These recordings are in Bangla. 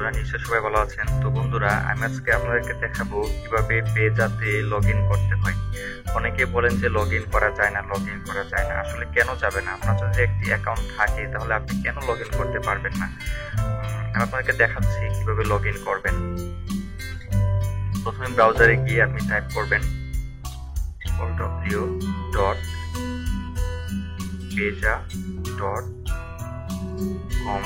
বন্ধুরা, নিশ্চয়ই সবাই ভালো আছেন। তো বন্ধুরা, আমি আজকে আপনাদেরকে দেখাবো কিভাবে পেজাতে লগ ইন করতে হয়। অনেকে বলেন যে লগ ইন করা যায় না, আসলে কেন যাবে না? আপনার যদি একটি অ্যাকাউন্ট থাকে তাহলে আপনি কেন লগ ইন করতে পারবেন না? আমি আপনাদেরকে দেখাচ্ছি কিভাবে লগ ইন করবেন। প্রথমে ব্রাউজারে গিয়ে আপনি টাইপ করবেন www.peja.com।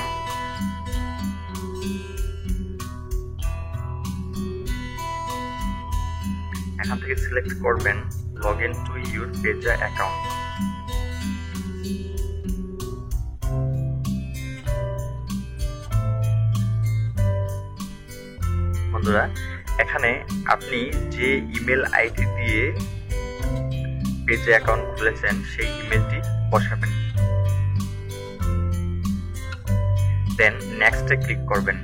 এখান থেকে সিলেক্ট করবেন log in to your Payza account. বন্ধুরা, এখানে আপনি যে ইমেল আইডি দিয়ে পেজা অ্যাকাউন্ট খুলেছেন সেই ইমেলটি বসাবেন, দেন নেক্সটে ক্লিক করবেন।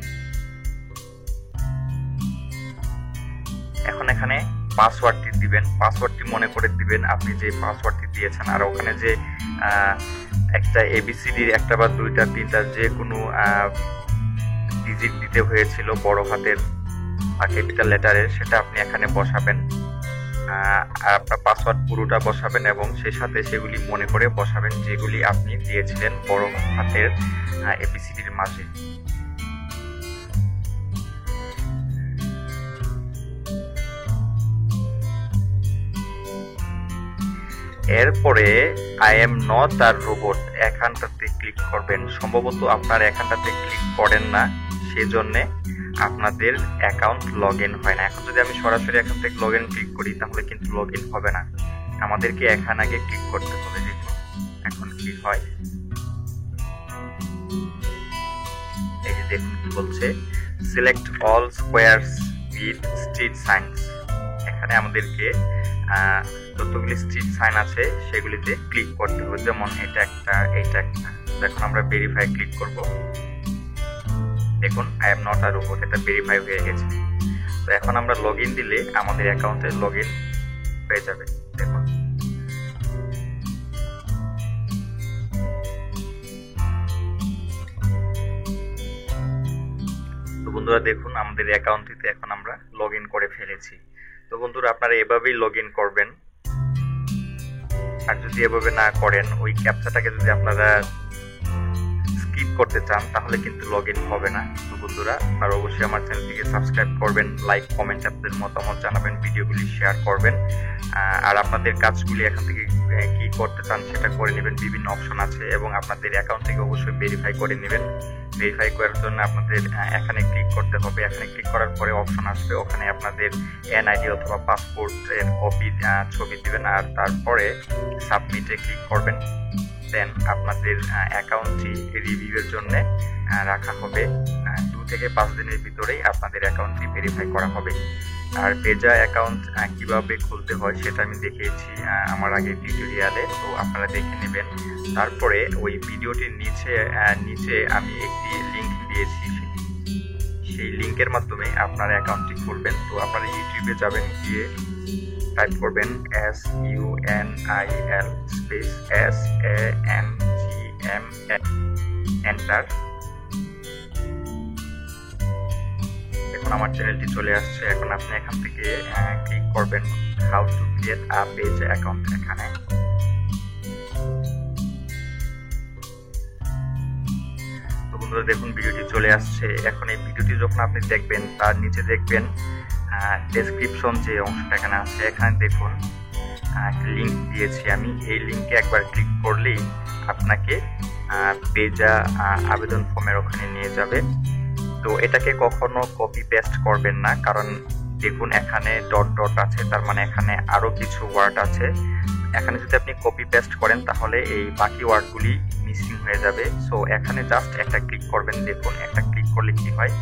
এখন এখানে পাসওয়ার্ডটি দিবেন, পাসওয়ার্ডটি মনে করে দিবেন আপনি যে পাসওয়ার্ডটি দিয়েছেন। আর ওখানে যে একটা এবিসিডির একটা বা দুইটা তিনটা যে কোনো ডিজিট দিতে হয়েছিল বড় হাতের বা ক্যাপিটাল লেটারের, সেটা আপনি এখানে বসাবেন। আর আপনার পাসওয়ার্ড পুরোটা বসাবেন এবং সেই সাথে সেগুলি মনে করে বসাবেন যেগুলি আপনি দিয়েছিলেন বড় হাতের এবিসিডির মাঝে। এরপরে I am not a robot এখানটাতে ক্লিক করবেন। সম্ভবত আপনার এখানটাতে ক্লিক করেন না, সেজন্য আপনাদের অ্যাকাউন্ট লগ ইন হয় না। এখন যদি আমি সরাসরি এখান থেকে লগ ইন ক্লিক করি তাহলে কিন্তু লগ ইন হবে না, আমাদেরকে এখান আগে ক্লিক করতে হবে। দেখুন এখন কি হয়, এই যে দেখুন কি বলছে, select all squares with street Cynos. এখানে আমাদেরকে যতগুলি স্ট্রিট সাইন আছে সেগুলিতে ক্লিক করতে হবে, যেমন এটা একটা। এখন আমরা ভেরিফাই ক্লিক করব। দেখুন I am not a robot, এটা ভেরিফাই হয়ে গেছে। তো এখন আমরা লগ ইন দিলে আমাদের অ্যাকাউন্টে লগ ইন হয়ে যাবে। দেখুন তো বন্ধুরা, দেখুন আমাদের অ্যাকাউন্টটিতে এখন আমরা লগ ইন করে ফেলেছি। তো বন্ধুরা, আপনারা এভাবেই লগ ইন করবেন। আর যদি এভাবে না করেন, ওই ক্যাপচাটাকে যদি আপনারা স্কিপ করতে চান তাহলে কিন্তু লগ ইন হবে না। তো বন্ধুরা, আপনারা অবশ্যই আমার চ্যানেলটিকে সাবস্ক্রাইব করবেন, লাইক কমেন্ট আপনাদের মতামত জানাবেন, ভিডিওগুলি শেয়ার করবেন। আর আপনাদের কাজগুলি এখান থেকে কি করতে চান সেটা করে নেবেন, বিভিন্ন অপশন আছে। এবং আপনাদের অ্যাকাউন্ট থেকে অবশ্যই ভেরিফাই করে নেবেন। ভেরিফাই করার জন্য আপনাদের এখানে ক্লিক করতে হবে। এখানে ক্লিক করার পরে অপশন আসবে, ওখানে আপনাদের এনআইডি অথবা পাসপোর্টের কপি ছবি দিবেন, আর তারপরে সাবমিটে ক্লিক করবেন। দেন আপনাদের অ্যাকাউন্টটি রিভিউয়ের জন্য রাখা হবে। 2 থেকে 5 দিনের ভিতরেই আপনাদের অ্যাকাউন্টটি ভেরিফাই করা হবে। আর পেজা অ্যাকাউন্ট কিভাবে খুলতে হয় সেটা আমি দেখিয়েছি আমার আগের টিউটোরিয়ালে, তো আপনারা দেখে নেবেন। তারপরে ওই ভিডিওটির নিচে আমি একটি লিংক দিয়েছি, সেই লিংকের মাধ্যমে আপনার অ্যাকাউন্টটি খুলবেন। তো আপনারা ইউটিউবে যাবেন, গিয়ে টাইপ করবেন SUNIL স্পেস SANGM এন্টার। এখন আমার চ্যানেলটি চলে আসছে। এখন আপনি এখান থেকে ক্লিক করবেন how to create a page account. এখানে তো বন্ধুরা, দেখুন ভিডিওটি চলে আসছে। এখন এই ভিডিওটি যখন আপনি দেখবেন, তার নিচে দেখবেন ডেসক্রিপশন যে অংশটা এখানে আছে, এখানে দেখুন একটা লিঙ্ক দিয়েছি আমি। এই লিঙ্কে একবার ক্লিক করলেই আপনাকে পেজা আবেদন ফর্মের ওখানে নিয়ে যাবে। তো এটাকে কখনো কপি পেস্ট করবেন না, কারণ দেখুন এখানে ডট আছে, তার মানে এখানে আরো কিছু ওয়ার্ড আছে। এখানে যদি আপনি কপি পেস্ট করেন তাহলে এই বাকি ওয়ার্ডগুলি মিসিং হয়ে যাবে। সো এখানে জাস্ট একটা ক্লিক করবেন। দেখুন একটা ক্লিক করলে কি হয়,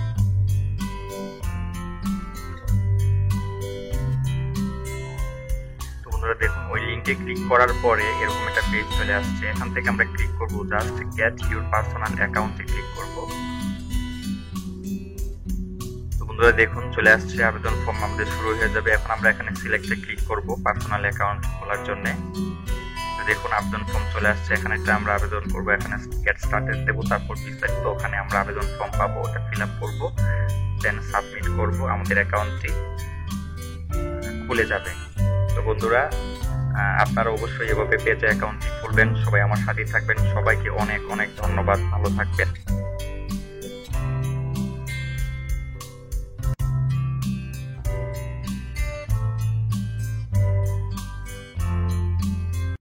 দেখুন ওই লিঙ্কে ক্লিক করার পরে এরকম একটা পেজ চলে আসছে। এখান থেকে আমরা ক্লিক করব, জাস্ট গেট ইউর পার্সোনাল অ্যাকাউন্টে ক্লিক করব। তো বন্ধুরা, দেখুন চলে আসছে, আবেদন ফর্ম আমাদের শুরু হয়ে যাবে। এখন আমরা এখানে সিলেক্টে ক্লিক করব পার্সোনাল অ্যাকাউন্ট খোলার জন্য। দেখুন আবেদন ফর্ম চলে আসছে। এখানে একটা আমরা আবেদন করবো, এখানে গেট স্টার্টেড দেবো, তারপর বিস্তারিত ওখানে আমরা আবেদন ফর্ম পাবো, ওটা ফিল আপ করবো, দেন সাবমিট করবো, আমাদের অ্যাকাউন্টটি খুলে যাবে। তো বন্ধুরা আপনারা অবশ্যই এভাবে পেজে অ্যাকাউন্টটি খুলবেন, সবাই আমার সাথেই থাকবেন। সবাইকে অনেক অনেক ধন্যবাদ, ভালো থাকবেন।